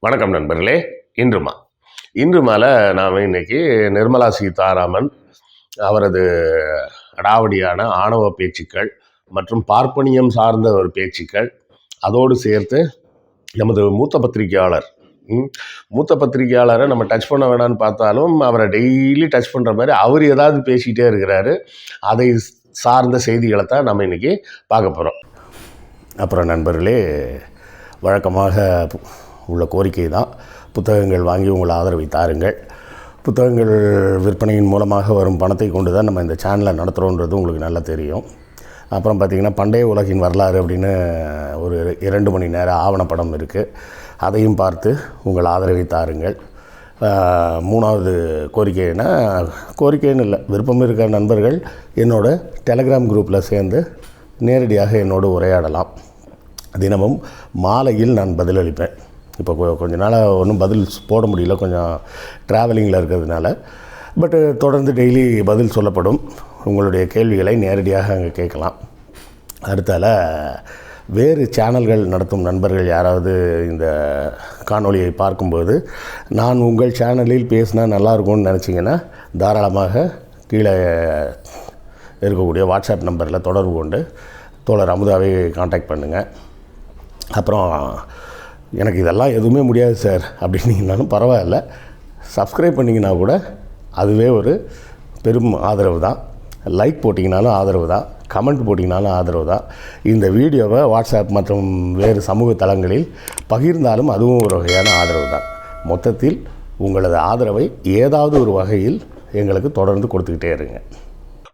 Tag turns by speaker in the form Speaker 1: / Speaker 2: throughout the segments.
Speaker 1: வணக்கம் நண்பர்களே. இன்றுமால நாம் இன்னைக்கு நிர்மலா சீதாராமன் அவரது அடாவடியான ஆணவ பேச்சுக்கள் மற்றும் பார்ப்பனியம் சார்ந்த ஒரு பேச்சுக்கள், அதோடு சேர்த்து நமது மூத்த பத்திரிகையாளரை நம்ம டச் பண்ண வேணான்னு பார்த்தாலும் அவரை டெய்லி டச் பண்ணுற மாதிரி அவர் ஏதாவது பேசிக்கிட்டே இருக்கிறாரு. அதை சார்ந்த செய்திகளை தான் நம்ம இன்றைக்கி பார்க்க போகிறோம். அப்புறம் நண்பர்களே, வழக்கமாக உள்ள கோரிக்கை தான், புத்தகங்கள் வாங்கி உங்கள் ஆதரவை தாருங்கள். புத்தகங்கள் விற்பனையின் மூலமாக வரும் பணத்தை கொண்டு தான் நம்ம இந்த சேனலை நடத்துகிறோன்றது உங்களுக்கு நல்லா தெரியும். அப்புறம் பார்த்திங்கன்னா, பண்டைய உலகின் வரலாறு அப்படின்னு ஒரு 2 மணி நேர ஆவணப்படம் இருக்குது. அதையும் பார்த்து உங்கள் ஆதரவை தாருங்கள். 3வது கோரிக்கைன்னு இல்லை, விருப்பம் இருக்கிற நண்பர்கள் என்னோட டெலகிராம் குரூப்பில் சேர்ந்து நேரடியாக என்னோடு உரையாடலாம். தினமும் மாலையில் நான் பதிலளிப்பேன். இப்போ கொஞ்ச நாளாக ஒன்றும் பதில் போட முடியல, கொஞ்சம் ட்ராவலிங்கில் இருக்கிறதுனால. பட்டு தொடர்ந்து டெய்லி பதில் சொல்லப்படும். உங்களுடைய கேள்விகளை நேரடியாக அங்கே கேட்கலாம். அடுத்தால வேறு சேனல்கள் நடத்தும் நண்பர்கள் யாராவது இந்த காணொளியை பார்க்கும்போது நான் உங்கள் சேனலில் பேசினா நல்லாயிருக்கும்னு நினச்சிங்கன்னா தாராளமாக கீழே இருக்கக்கூடிய வாட்ஸ்அப் நம்பரில் தொடர்பு கொண்டு தோழர் அமுதாவை காண்டாக்ட் பண்ணுங்கள். அப்புறம் எனக்கு இதெல்லாம் எதுவுமே முடியாது சார் அப்படின்னீங்கன்னாலும் பரவாயில்ல, சப்ஸ்கிரைப் பண்ணிங்கன்னா கூட அதுவே ஒரு பெரும் ஆதரவு தான். லைக் போட்டிங்கனாலும் ஆதரவு தான், கமெண்ட் போட்டிங்கனாலும் ஆதரவு தான். இந்த வீடியோவை வாட்ஸ்அப் மற்றும் வேறு சமூக தளங்களில் பகிர்ந்தாலும் அதுவும் ஒரு வகையான ஆதரவு தான். மொத்தத்தில் உங்களது ஆதரவை ஏதாவது ஒரு வகையில் எங்களுக்கு தொடர்ந்து கொடுத்துக்கிட்டே இருங்க.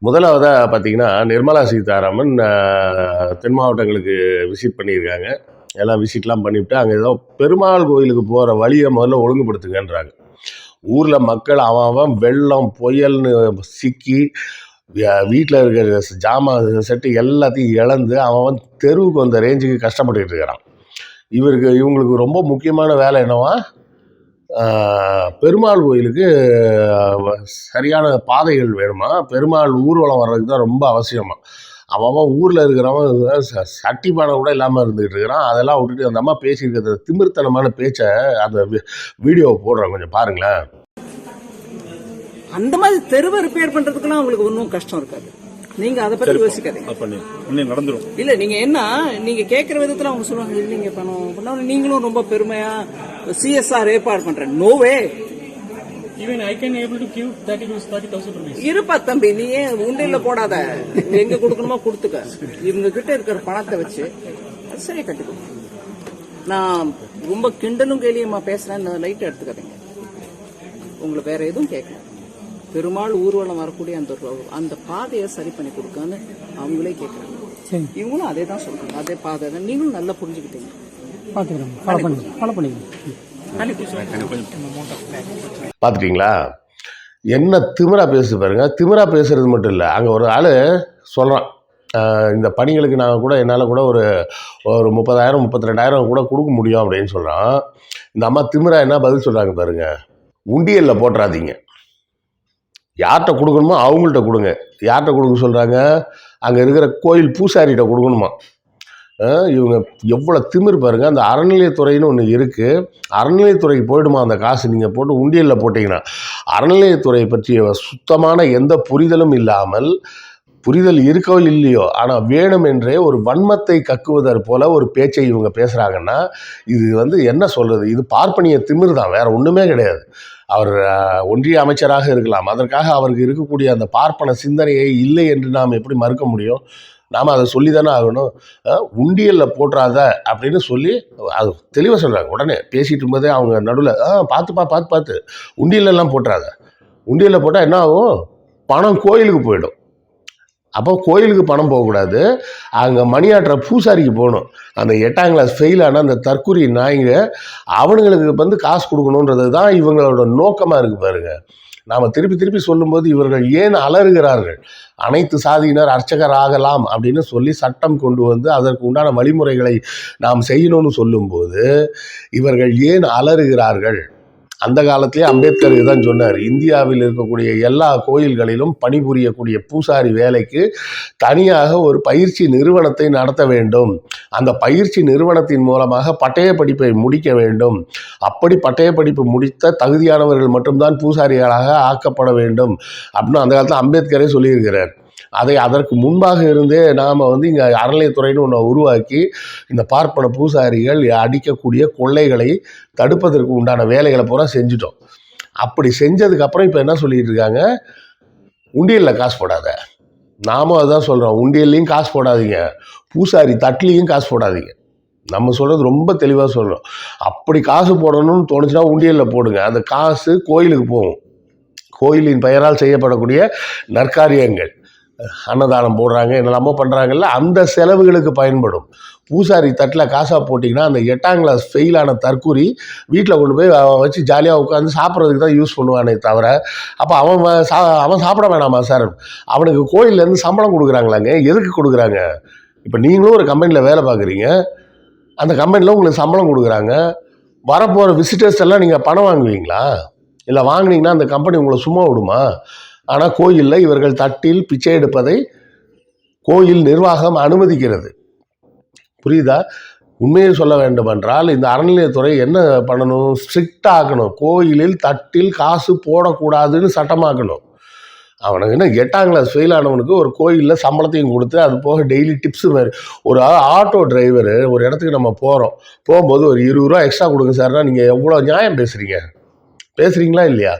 Speaker 1: முதலாவதாக பார்த்திங்கன்னா, நிர்மலா சீதாராமன் தென் மாவட்டங்களுக்கு விசிட் பண்ணியிருக்காங்க. எல்லாம் விசிட்லாம் பண்ணிவிட்டு அங்கே ஏதோ பெருமாள் கோயிலுக்கு போகிற வழியை முதல்ல ஒழுங்குபடுத்துங்கன்றாங்க. ஊரில் மக்கள் அவன் வெள்ளம் புயல்னு சிக்கி வீட்டில் இருக்கிற ஜாமான் செட்டு எல்லாத்தையும் இழந்து அவன் தெருவுக்கு வந்த ரேஞ்சுக்கு கஷ்டப்பட்டுக்கிட்டு இருக்கிறான். இவங்களுக்கு ரொம்ப முக்கியமான வேலை என்னவா, பெருமாள் கோயிலுக்கு சரியான பாதைகள் வேணுமா, பெருமாள் ஊர்வலம் வர்றதுக்கு தான் ரொம்ப அவசியமா. அவன் ஊரில் இருக்கிறவன் சட்டி பானை கூட இல்லாமல் இருந்துகிட்டு இருக்கிறான். அதெல்லாம் விட்டுட்டு அந்த அம்மா பேசியிருக்கிறது திமிர்த்தனமான பேச்சை அந்த வீடியோவை போடுறான், கொஞ்சம் பாருங்களேன்.
Speaker 2: அந்த மாதிரி தெருவை ரிப்பேர் பண்றதுக்குலாம் உங்களுக்கு ஒன்றும் கஷ்டம் இருக்காது. நீங்க அதை பத்தி யோசிக்காதீங்க, நடந்துரும். இல்ல நீங்க என்ன நீங்க கேட்கிற விதத்துல அவங்க சொல்லுவாங்க, இல்லைங்க பணம் நீங்களும் ரொம்ப பெருமையா சிஎஸ்ஆர் ஏற்பாடு பண்றேன். நோவே
Speaker 3: Even I can able to give 30,000 rupees.
Speaker 2: இருப்பா தம்பி, நீ ஏன் உண்டியல்ல போடாத, எங்க கொடுக்கணுமோ கொடுத்துக்க. இவங்க கிட்ட இருக்கிற பணத்தை வச்சு சரியா கட்டிக்கோ. நான் ரொம்ப கிண்டலும் கேலியமா பேசுறேன், லைட் எடுத்துக்காதீங்க. உங்களுக்கு வேற எதுவும் கேட்கல. பெருமாள் ஊர்வலம் வரக்கூடிய அந்த பாதையை சரி பண்ணி கொடுக்கான்னு அவங்களே கேட்கறாங்க. இவங்களும் அதே தான் சொல்றாங்க, அதே பாதை தான். நீங்களும் நல்லா புரிஞ்சுக்கிட்டீங்க.
Speaker 1: பார்த்துட்டிங்களா என்ன திமிரா பேசு பாருங்க. திமிரா பேசுறது மட்டும் இல்லை, அங்கே ஒரு ஆள் சொல்கிறான், இந்த பணிகளுக்கு நாங்கள் கூட என்னால் கூட ஒரு 30,000 32,000 கூட கொடுக்க முடியும் அப்படின்னு சொல்கிறான். இந்த அம்மா திமிரா என்ன பதில் சொல்கிறாங்க பாருங்க, உண்டியலில் போட்டுறாதீங்க, யார்கிட்ட கொடுக்கணுமோ அவங்கள்ட்ட கொடுங்க. யார்கிட்ட கொடுக்க சொல்கிறாங்க, அங்கே இருக்கிற கோயில் பூசாரிகிட்ட கொடுக்கணுமா. இவங்க எவ்வளோ திமிர் பாருங்கள். அந்த அறநிலையத்துறைன்னு ஒன்று இருக்குது, அறநிலையத்துறைக்கு போய்டுமா அந்த காசு. நீங்கள் போட்டு உண்டியலில் போட்டிங்கன்னா அறநிலையத்துறை பற்றிய சுத்தமான எந்த புரிதலும் இல்லாமல், புரிதல் இருக்கோ இல்லையோ ஆனால் வேணும் என்றே ஒரு வன்மத்தை கக்குவதற்கு போல ஒரு பேச்சை இவங்க பேசுகிறாங்கன்னா, இது என்ன சொல்கிறது, இது பார்ப்பனிய திமிர் தான், வேறு ஒன்றுமே கிடையாது. அவர் ஒன்றிய அமைச்சராக இருக்கலாம், அதற்காக அவருக்கு இருக்கக்கூடிய அந்த பார்ப்பன சிந்தனையை இல்லை என்று நாம் எப்படி மறுக்க முடியும். நாம் அதை சொல்லி தானே ஆகணும். உண்டியலில் போட்டுறாத அப்படின்னு சொல்லி அது தெளிவாக சொல்கிறாங்க. உடனே பேசிகிட்டு இருக்கும்போதே அவங்க நடுவில் பார்த்து உண்டியலெல்லாம் போட்டுறாத. உண்டியலில் போட்டால் என்ன ஆகும், பணம் கோயிலுக்கு போயிடும். அப்போ கோயிலுக்கு பணம் போகக்கூடாது, அங்கே மணியாட்டுற பூசாரிக்கு போகணும். அந்த 8ஆம் கிளாஸ் ஃபெயிலான அந்த தற்குறி நாய்ங்க அவனுங்களுக்கு காசு கொடுக்கணுன்றது தான் இவங்களோட நோக்கமாக இருக்குது பாருங்க. நாம் திருப்பி சொல்லும்போது இவர்கள் ஏன் அலறுகிறார்கள். அனைத்து சாதியினர் அர்ச்சகர் ஆகலாம் அப்படின்னு சொல்லி சட்டம் கொண்டு வந்து அதற்கு உண்டான வழிமுறைகளை நாம் செய்யணும்னு சொல்லும்போது இவர்கள் ஏன் அலறுகிறார்கள். அந்த காலத்திலே அம்பேத்கர் தான் சொன்னார், இந்தியாவில் இருக்கக்கூடிய எல்லா கோயில்களிலும் பணிபுரியக்கூடிய பூசாரி வேலைக்கு தனியாக ஒரு பயிற்சி நிறுவனத்தை நடத்த வேண்டும். அந்த பயிற்சி நிறுவனத்தின் மூலமாக பட்டய படிப்பை முடிக்க வேண்டும். அப்படி பட்டய படிப்பு முடித்த தகுதியானவர்கள் மட்டும்தான் பூசாரிகளாக ஆக்கப்பட வேண்டும் அப்படின்னு அந்த காலத்தில் அம்பேத்கரே சொல்லியிருக்கிறார். அதற்கு முன்பாக இருந்தே நாம் இங்கே அறநிலையத்துறைன்னு ஒன்று உருவாக்கி இந்த பார்ப்பன பூசாரிகள் அடிக்கக்கூடிய கொள்ளைகளை தடுப்பதற்கு உண்டான வேலைகளை பூரா செஞ்சுட்டோம். அப்படி செஞ்சதுக்கப்புறம் இப்போ என்ன சொல்லிட்டு இருக்காங்க, உண்டியலில் காசு போடாத. நாமும் அதுதான் சொல்கிறோம், உண்டியல்லையும் காசு போடாதீங்க, பூசாரி தட்டிலையும் காசு போடாதீங்க. நம்ம சொல்கிறது ரொம்ப தெளிவாக சொல்கிறோம். அப்படி காசு போடணும்னு தோணுச்சுன்னா உண்டியலில் போடுங்க. அந்த காசு கோயிலுக்கு போகும். கோயிலின் பெயரால் செய்யப்படக்கூடிய நற்காரியங்கள், அன்னதானம் போடுறாங்க, என்னெல்லாமோ பண்ணுறாங்கல்ல, அந்த செலவுகளுக்கு பயன்படும். பூசாரி தட்டில் காசாக போட்டிங்கன்னா அந்த 8ஆம் கிளாஸ் ஃபெயிலான தற்கூரி வீட்டில் கொண்டு போய் வச்சு ஜாலியாக உட்காந்து சாப்பிட்றதுக்கு தான் யூஸ் பண்ணுவானே தவிர, அப்போ அவன் சாப்பிட வேணாமா சார்? அவனுக்கு கோயிலேருந்து சம்பளம் கொடுக்குறாங்களாங்க, எதுக்கு கொடுக்குறாங்க? இப்போ நீங்களும் ஒரு கம்பெனியில் வேலை பார்க்குறீங்க, அந்த கம்பெனியில் உங்களுக்கு சம்பளம் கொடுக்குறாங்க, வரப்போகிற விசிட்டர்ஸ் எல்லாம் நீங்கள் பணம் வாங்குவீங்களா? இல்லை வாங்கினீங்கன்னா அந்த கம்பெனி உங்களை சும்மா விடுமா? ஆனால் கோயிலில் இவர்கள் தட்டில் பிச்சை எடுப்பதை கோயில் நிர்வாகம் அனுமதிக்கிறது. புரியுதா? உண்மையை சொல்ல வேண்டுமென்றால் இந்த அறநிலையத்துறை என்ன பண்ணணும், ஸ்ட்ரிக்டாக ஆக்கணும். கோயிலில் தட்டில் காசு போடக்கூடாதுன்னு சட்டமாக்கணும். அவனுக்கு என்ன 8ஆம் கிளாஸ் ஃபெயில் ஆனவனுக்கு ஒரு கோயிலில் சம்பளத்தையும் கொடுத்து அது போக டெய்லி டிப்ஸு மாதிரி. ஒரு ஆட்டோ டிரைவரு ஒரு இடத்துக்கு நம்ம போகும்போது ஒரு 20 ரூபா எக்ஸ்ட்ரா கொடுங்க சார்னா நீங்கள் எவ்வளோ நியாயம் பேசுகிறீங்களா இல்லையா?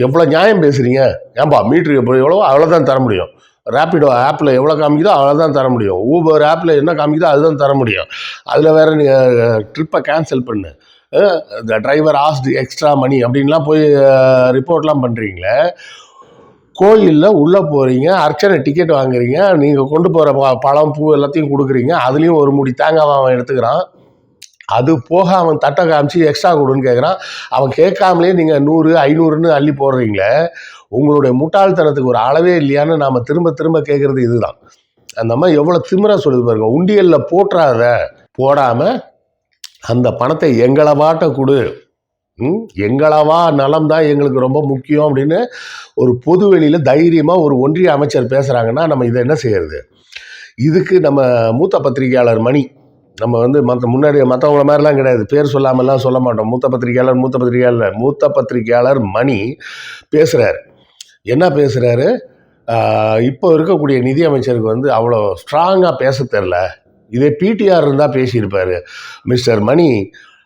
Speaker 1: எவ்வளோ நியாயம் பேசுகிறீங்க? ஏன்பா மீட்டருக்கு எவ்வளோ அவ்வளோதான் தர முடியும். ரேப்பிடோ ஆப்பில் எவ்வளோ காமிக்குதோ அவ்வளோதான் தர முடியும். ஊபர் ஆப்பில் என்ன காமிக்குதோ அதுதான் தர முடியும். அதில் வேறு நீங்கள் ட்ரிப்பை கேன்சல் பண்ணு, இந்த டிரைவர் ஆஸ்ட் எக்ஸ்ட்ரா மணி அப்படின்லாம் போய் ரிப்போர்ட்லாம் பண்ணுறீங்களே. கோயிலில் உள்ளே போகிறீங்க, அர்ச்சனை டிக்கெட் வாங்குறீங்க, நீங்கள் கொண்டு போகிற பழம் பூ எல்லாத்தையும் கொடுக்குறீங்க, அதுலேயும் ஒரு முடி தேங்காய் அவன் எடுத்துக்கிறான். அது போக அவன் தட்டை காமிச்சு எக்ஸ்ட்ரா கொடுன்னு கேட்குறான். அவன் கேட்காமலே நீங்கள் 100 500ன்னு அள்ளி போடுறீங்களே. உங்களுடைய முட்டாள்தனத்துக்கு ஒரு அளவே இல்லையான்னு நாம் திரும்ப திரும்ப கேட்குறது இதுதான். அந்த மாதிரி எவ்வளோ திமிரா சொல்லுது பாருங்க. உண்டியலில் போடாமல் அந்த பணத்தை எங்களவாட்ட கொடு, எங்களவா நலம் தான் எங்களுக்கு ரொம்ப முக்கியம் அப்படின்னு ஒரு பொது வெளியில் தைரியமாக ஒரு ஒன்றிய அமைச்சர் பேசுகிறாங்கன்னா நம்ம இதை என்ன செய்யறது? இதுக்கு நம்ம மூத்த பத்திரிகையாளர் மணி, நம்ம முன்னாடி மற்றவங்கள மாதிரிலாம் கிடையாது, பேர் சொல்லாமல்லாம் சொல்ல மாட்டோம். மூத்த பத்திரிகையாளர் மணி பேசுகிறார். என்ன பேசுகிறாரு? இப்போ இருக்கக்கூடிய நிதியமைச்சருக்கு அவ்வளோ ஸ்ட்ராங்காக பேச தெரில. இதே பிடிஆர் இருந்தால் பேசியிருப்பார். மிஸ்டர் மணி,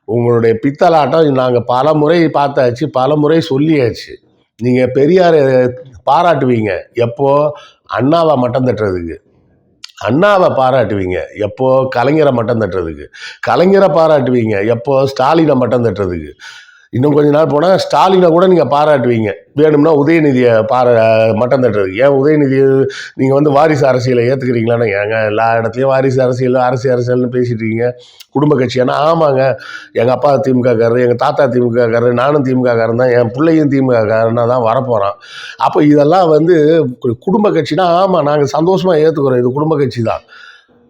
Speaker 1: உங்களுடைய பித்தலாட்டம் நாங்கள் பல முறை பார்த்தாச்சு, பல முறை சொல்லியாச்சு. நீங்கள் பெரியாரை பாராட்டுவீங்க எப்போ? அண்ணாவை மட்டம் தட்டுறதுக்கு. அண்ணாவை பாராட்டுவீங்க எப்போ? கலைஞரை மட்டம் தட்டுறதுக்கு. கலைஞரை பாராட்டுவீங்க எப்போ? ஸ்டாலினை மட்டம் தட்டுறதுக்கு. இன்னும் கொஞ்ச நாள் போனால் ஸ்டாலினை கூட நீங்கள் பாராட்டுவீங்க வேணும்னா உதயநிதியை மட்டம் தட்டுறதுக்கு. ஏன் உதயநிதி நீங்கள் வாரிசு அரசியலை ஏற்றுக்கிறீங்களான்னு? ஏங்க எல்லா இடத்துலையும் வாரிசு அரசியல்னு பேசிட்டு இருக்கீங்க. குடும்ப கட்சியானா? ஆமாங்க, எங்கள் அப்பா திமுககாரர், எங்கள் தாத்தா திமுககாரர், நானும் திமுககாரன் தான், என் பிள்ளையும் திமுககாரனா தான் வரப்போகிறான். அப்போ இதெல்லாம் குடும்ப கட்சினா ஆமாம், நாங்கள் சந்தோஷமாக ஏற்றுக்கிறோம், இது குடும்ப கட்சி தான்.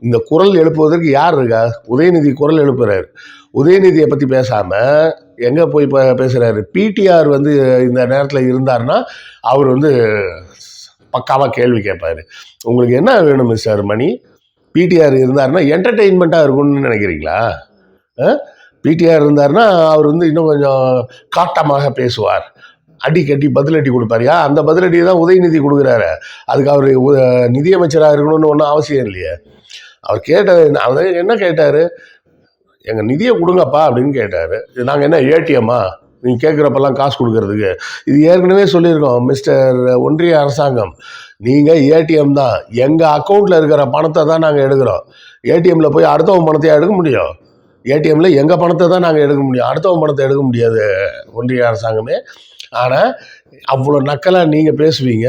Speaker 1: இந்த குரல் எழுப்புவதற்கு யார் இருக்கா? உதயநிதி குரல் எழுப்புறாரு. உதயநிதியை பற்றி பேசாமல் எங்கே போய் பேசுகிறாரு? பிடிஆர் இந்த நேரத்தில் இருந்தார்னா அவர் பக்காவாக கேள்வி கேட்பார். உங்களுக்கு என்ன வேணும் மிஸ்டர் மணி? பிடிஆர் இருந்தார்னா என்டர்டெயின்மெண்ட்டாக இருக்கும்னு நினைக்கிறீங்களா? பிடிஆர் இருந்தார்னா அவர் இன்னும் கொஞ்சம் காட்டமாக பேசுவார், அடிக்கடி பதிலடி கொடுப்பார். அந்த பதிலடி தான் உதயநிதி கொடுக்குறாரு. அதுக்கு அவர் நிதியமைச்சராக இருக்கணும்னு ஒன்றும் அவசியம் இல்லையே. அவர் என்ன கேட்டார்? எங்கள் நிதியை கொடுங்கப்பா அப்படின்னு கேட்டார். நாங்கள் என்ன ஏடிஎம்மா நீங்கள் கேட்குறப்பெல்லாம் காசு கொடுக்கறதுக்கு? இது ஏற்கனவே சொல்லியிருக்கோம் மிஸ்டர் ஒன்றிய அரசாங்கம், நீங்கள் ஏடிஎம் தான். எங்கள் அக்கௌண்ட்டில் இருக்கிற பணத்தை தான் நாங்கள் எடுக்கிறோம். ஏடிஎம்மில் போய் அடுத்தவங்க பணத்தையாக எடுக்க முடியும்? ஏடிஎம்மில் எங்கள் பணத்தை தான் நாங்கள் எடுக்க முடியும், அடுத்தவங்க பணத்தை எடுக்க முடியாது ஒன்றிய அரசாங்கமே. ஆனால் அவ்வளோ நக்கலாக நீங்கள் பேசுவீங்க.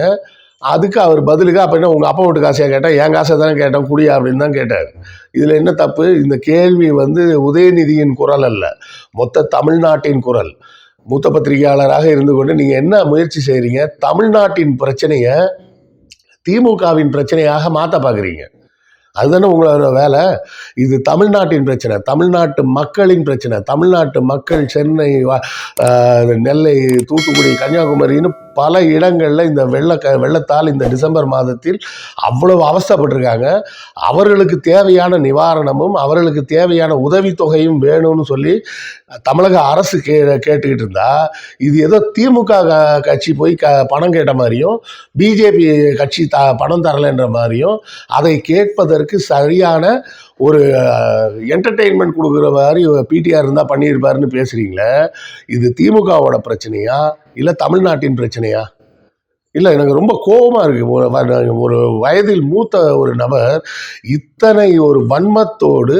Speaker 1: அதுக்கு அவர் பதிலுக்கு அப்போ என்ன உங்கள் அப்பா வீட்டு காசையாக கேட்டால்? என் காசை தானே கேட்டேன், குடியா அப்படின்னு தான் கேட்டார். இதில் என்ன தப்பு? இந்த கேள்வி உதயநிதியின் குரல் அல்ல, மொத்த தமிழ்நாட்டின் குரல். மூத்த பத்திரிகையாளராக இருந்து கொண்டு நீங்கள் என்ன முயற்சி செய்கிறீங்க? தமிழ்நாட்டின் பிரச்சனையை திமுகவின் பிரச்சனையாக மாற்ற பார்க்குறீங்க. அதுதானே உங்களோட வேலை. இது தமிழ்நாட்டின் பிரச்சனை, தமிழ்நாட்டு மக்களின் பிரச்சனை. தமிழ்நாட்டு மக்கள் சென்னை, நெல்லை, தூத்துக்குடி, கன்னியாகுமரின்னு பல இடங்களில் இந்த வெள்ளத்தால் இந்த டிசம்பர் மாதத்தில் அவ்வளவு அவஸ்தைப்பட்டிருக்காங்க. அவர்களுக்கு தேவையான நிவாரணமும் அவர்களுக்கு தேவையான உதவித்தொகையும் வேணும்னு சொல்லி தமிழக அரசு கேட்டுக்கிட்டு இருந்தா, இது ஏதோ திமுக கட்சி போய் பணம் கேட்ட மாதிரியும் பிஜேபி கட்சி பணம் தரலைன்ற மாதிரியும் அதை கேட்பதற்கு சரியான ஒரு என்டர்டெயின்மெண்ட் கொடுக்குற மாதிரி பிடிஆர் இருந்தால் பண்ணியிருப்பாருன்னு பேசுகிறீங்களே. இது திமுகவோட பிரச்சனையா இல்லை தமிழ்நாட்டின் பிரச்சனையா? இல்லை, எனக்கு ரொம்ப கோபமாக இருக்குது. ஒரு வயதில் மூத்த ஒரு நபர் இத்தனை ஒரு வன்மத்தோடு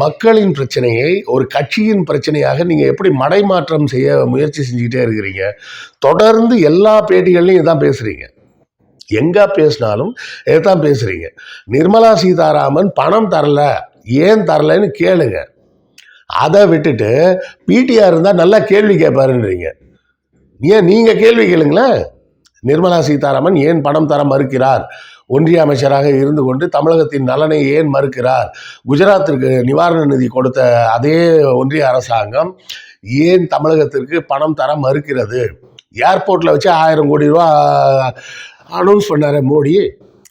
Speaker 1: மக்களின் பிரச்சனையை ஒரு கட்சியின் பிரச்சனையாக நீங்கள் எப்படி மடைமாற்றம் செய்ய முயற்சி செஞ்சுக்கிட்டே இருக்கிறீங்க? தொடர்ந்து எல்லா பேட்டிகள்லையும் இதான் பேசுகிறீங்க. எங்கே பேசினாலும் இதைத்தான் பேசுகிறீங்க. நிர்மலா சீதாராமன் பணம் தரல, ஏன் தரலன்னு கேளுங்க. அதை விட்டுட்டு பிடிஆர் இருந்தால் நல்லா கேள்வி கேட்பாருன்றீங்க. ஏன் நீங்கள் கேள்வி கேளுங்களேன். நிர்மலா சீதாராமன் ஏன் பணம் தர மறுக்கிறார்? ஒன்றிய அமைச்சராக இருந்து கொண்டு தமிழகத்தின் நலனை ஏன் மறுக்கிறார்? குஜராத்திற்கு நிவாரண நிதி கொடுத்த அதே ஒன்றிய அரசாங்கம் ஏன் தமிழகத்திற்கு பணம் தர மறுக்கிறது? ஏர்போர்ட்டில் வச்சு 1000 கோடி ரூபா அனௌன்ஸ் பண்ணார் மோடி.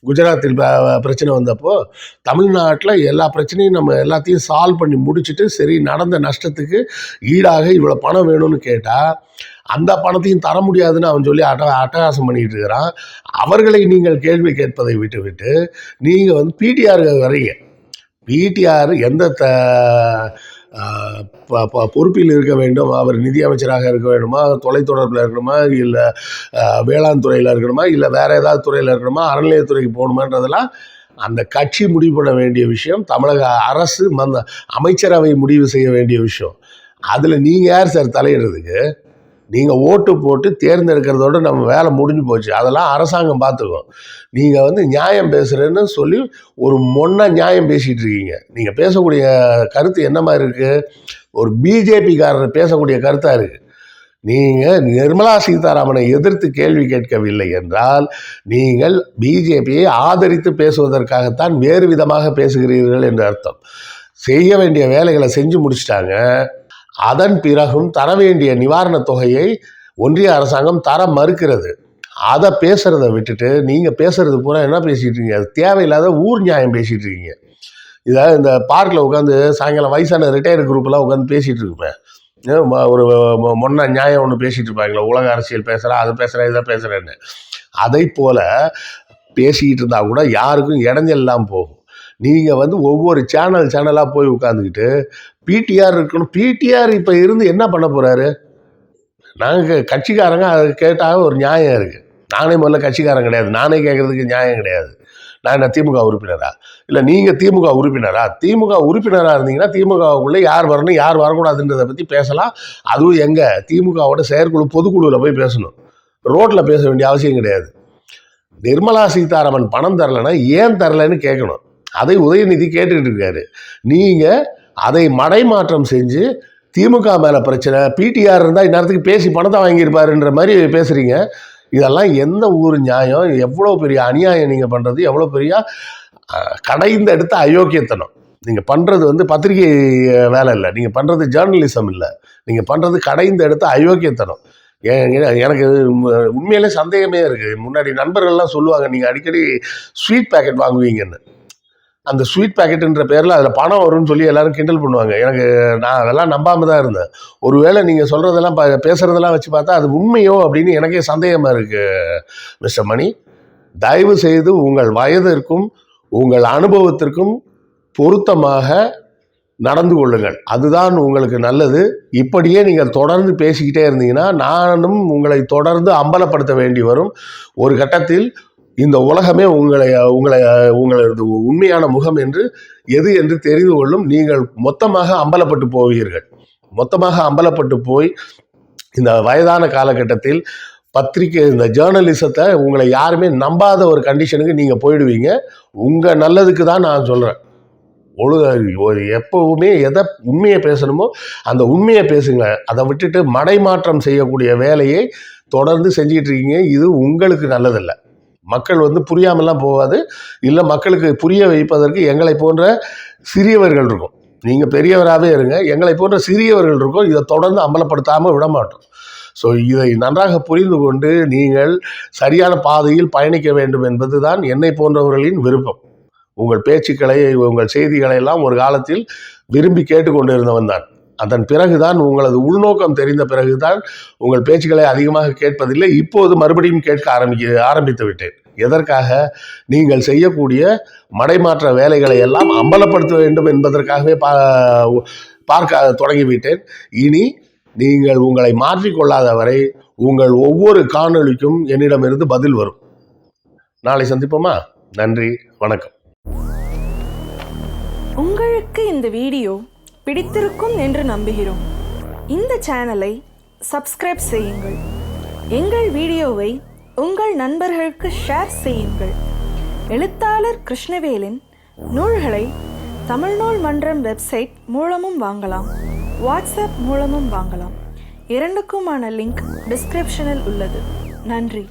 Speaker 1: குஜராத்தில் பிரச்சனை வந்தப்போ தமிழ்நாட்டில் எல்லா பிரச்சனையும் நம்ம எல்லாத்தையும் சால்வ் பண்ணி முடிச்சுட்டு, சரி நடந்த நஷ்டத்துக்கு ஈடாக இவ்வளோ பணம் வேணும்னு கேட்டால் அந்த பணத்தையும் தர முடியாதுன்னு அவன் சொல்லி அட்டகாசம் பண்ணிக்கிட்டு இருக்கிறான். அவர்களை நீங்கள் கேள்வி கேட்பதை விட்டு நீங்கள் பிடிஆர் வரீங்க. பிடிஆர் எந்த பொறுப்பில் இருக்க வேண்டும்? அவர் நிதி அமைச்சராக இருக்க வேண்டுமா, தொலைத்தொடர்பில் இருக்கணுமா, இல்லை வேளாண் துறையில் இருக்கணுமா, இல்லை வேறு ஏதாவது துறையில் இருக்கணுமா, அறநிலையத்துறைக்கு போகணுமான்றதெல்லாம் அந்த கட்சி முடிவு பண்ண வேண்டிய விஷயம். தமிழக அரசு அமைச்சரவை முடிவு செய்ய வேண்டிய விஷயம். அதில் நீங்கள் யார் சார் தலையிடுறதுக்கு? நீங்கள் ஓட்டு போட்டு தேர்ந்தெடுக்கிறதோட நம்ம வேலை முடிஞ்சு போச்சு. அதெல்லாம் அரசாங்கம் பார்த்துக்கும். நீங்கள் நியாயம் பேசுகிறேன்னு சொல்லி ஒரு நியாயம் பேசிகிட்டு இருக்கீங்க. நீங்கள் பேசக்கூடிய கருத்து என்ன மாதிரி இருக்குது? ஒரு பிஜேபிக்காரர் பேசக்கூடிய கருத்தாக இருக்குது. நீங்கள் நிர்மலா சீதாராமனை எதிர்த்து கேள்வி கேட்கவில்லை என்றால் நீங்கள் பிஜேபியை ஆதரித்து பேசுவதற்காகத்தான் வேறு விதமாக பேசுகிறீர்கள் என்று அர்த்தம். செய்ய வேண்டிய வேலைகளை செஞ்சு முடிச்சிட்டாங்க. அதன் பிறகும் தர வேண்டிய நிவாரணத் தொகையை ஒன்றிய அரசாங்கம் தர மறுக்கிறது. அதை பேசுகிறத விட்டுட்டு நீங்கள் பேசுகிறது பூரா என்ன பேசிகிட்டு இருக்கீங்க? அது தேவையில்லாத ஊர் நியாயம் பேசிகிட்டு இருக்கீங்க. இதாவது இந்த பார்க்கில் உட்காந்து சாயங்காலம் வயசான ரிட்டையர்டு குரூப்பெல்லாம் உட்காந்து பேசிகிட்டு இருப்பேன். ஒரு நியாயம் ஒன்று பேசிகிட்டு இருப்பாங்களே, உலக அரசியல் பேசுகிறேன், அது பேசுகிறேன், இதை பேசுகிறேன்னு. அதை போல் பேசிக்கிட்டு இருந்தால் கூட யாருக்கும் இடைஞ்செல்லாம் போகும். நீங்கள் ஒவ்வொரு சேனலாக போய் உட்காந்துக்கிட்டு பிடிஆர் இருக்கணும். பிடிஆர் இப்போ இருந்து என்ன பண்ண போகிறாரு? நாங்கள் கட்சிக்காரங்க அதை கேட்டால் ஒரு நியாயம் இருக்குது. நானே முதல்ல கட்சிக்காரன் கிடையாது, நானே கேட்குறதுக்கு நியாயம் கிடையாது. நான் என்ன திமுக உறுப்பினரா? இல்லை நீங்கள் திமுக உறுப்பினரா? திமுக உறுப்பினராக இருந்தீங்கன்னா திமுகவுக்குள்ளே யார் வரணும் யார் வரக்கூடாதுன்றதை பற்றி பேசலாம். அதுவும் எங்கே? திமுகவோட செயற்குழு பொதுக்குழுவில் போய் பேசணும். ரோட்டில் பேச வேண்டிய அவசியம் கிடையாது. நிர்மலா சீதாராமன் பணம் தரலைன்னா ஏன் தரலைன்னு கேட்கணும். அதை உதயநிதி கேட்டுக்கிட்டு இருக்காரு. நீங்கள் அதை மடைமாற்றம் செஞ்சு திமுக மேலே பிரச்சனை, பிடிஆர் இருந்தால் இந்நேரத்துக்கு பேசி பணத்தை வாங்கியிருப்பாருன்ற மாதிரி பேசுகிறீங்க. இதெல்லாம் எந்த ஊர் நியாயம்? எவ்வளோ பெரிய அநியாயம் நீங்கள் பண்ணுறது! எவ்வளோ பெரிய கடைந்த எடுத்த அயோக்கியத்தனம்! நீங்கள் பண்ணுறது பத்திரிகை வேலை இல்லை, நீங்கள் பண்ணுறது ஜேர்னலிசம் இல்லை, நீங்கள் பண்ணுறது கடைந்த எடுத்த அயோக்கியத்தனம். எனக்கு உண்மையிலே சந்தேகமே இருக்குது. முன்னாடி நண்பர்கள்லாம் சொல்லுவாங்க, நீங்கள் அடிக்கடி ஸ்வீட் பேக்கெட் வாங்குவீங்கன்னு. அந்த ஸ்வீட் பேக்கெட்டுன்ற பேரில் அதில் பணம் வரும்னு சொல்லி எல்லோரும் கிண்டல் பண்ணுவாங்க. நான் அதெல்லாம் நம்பாமல் தான் இருந்தேன். ஒருவேளை நீங்கள் சொல்கிறதெல்லாம் பேசுகிறதெல்லாம் வச்சு பார்த்தா அது உண்மையோ அப்படின்னு எனக்கே சந்தேகமாக இருக்குது. மிஸ்டர் மணி, தயவு செய்து உங்கள் வயதிற்கும் உங்கள் அனுபவத்திற்கும் பொருத்தமாக நடந்து கொள்ளுங்கள். அதுதான் உங்களுக்கு நல்லது. இப்படியே நீங்கள் தொடர்ந்து பேசிக்கிட்டே இருந்தீங்கன்னா நானும் உங்களை தொடர்ந்து அம்பலப்படுத்த வேண்டி வரும். ஒரு கட்டத்தில் இந்த உலகமே உங்களது உண்மையான முகம் எது என்று தெரிந்து கொள்ளும். நீங்கள் மொத்தமாக அம்பலப்பட்டு போவீர்கள். மொத்தமாக அம்பலப்பட்டு போய் இந்த வயதான காலகட்டத்தில் பத்திரிக்கை, இந்த ஜேர்னலிசத்தை உங்களை யாருமே நம்பாத ஒரு கண்டிஷனுக்கு நீங்கள் போயிடுவீங்க. உங்கள் நல்லதுக்கு தான் நான் சொல்கிறேன். எப்பவுமே எதை உண்மையை பேசணுமோ அந்த உண்மையை பேசுங்க. அதை விட்டுட்டு மடைமாற்றம் செய்யக்கூடிய வேலையை தொடர்ந்து செஞ்சிட்டு இருக்கீங்க. இது உங்களுக்கு நல்லதில்லை. மக்கள் வந்து புரியாமலாம் போகாது. இல்லை, மக்களுக்கு புரிய வைப்பதற்கு எங்களை போன்ற சிறியவர்கள் இருக்கும். நீங்கள் பெரியவராகவே இருங்க, எங்களை போன்ற சிறியவர்கள் இருக்கும். இதை தொடர்ந்து அமலப்படுத்தாமல் விட மாட்டோம். ஸோ இதை நன்றாக புரிந்து கொண்டு நீங்கள் சரியான பாதையில் பயணிக்க வேண்டும் என்பது தான் என்னை போன்றவர்களின் விருப்பம். உங்கள் பேச்சுக்களை, உங்கள் செய்திகளை எல்லாம் ஒரு காலத்தில் விரும்பி கேட்டுக்கொண்டு இருந்தவன் தான். அதன் பிறகுதான், உங்களது உள்நோக்கம் தெரிந்த பிறகுதான் உங்கள் பேச்சுக்களை அதிகமாக கேட்பதில்லை. இப்போது மறுபடியும் கேட்க ஆரம்பித்து விட்டேன். எதற்காக? நீங்கள் செய்யக்கூடிய மடைமாற்ற வேலைகளை எல்லாம் அம்பலப்படுத்த வேண்டும் என்பதற்காகவே பார்க்க தொடங்கிவிட்டேன். இனி நீங்கள் உங்களை மாற்றிக்கொள்ளாத வரை உங்கள் ஒவ்வொரு காணொளிக்கும் என்னிடமிருந்து பதில் வரும். நாளை சந்திப்போமா? நன்றி, வணக்கம்.
Speaker 4: உங்களுக்கு இந்த வீடியோ பிடித்திருக்கும் என்று நம்புகிறோம். இந்த சேனலை சப்ஸ்கிரைப் செய்யுங்கள். எங்கள் வீடியோவை உங்கள் நண்பர்களுக்கு ஷேர் செய்யுங்கள். எழுத்தாளர் கிருஷ்ணவேலின் நூல்களை தமிழ்நூல் மன்றம் வெப்சைட் மூலமும் வாங்கலாம், வாட்ஸ்அப் மூலமும் வாங்கலாம். இரண்டுக்குமான லிங்க் டிஸ்கிரிப்ஷனில் உள்ளது. நன்றி.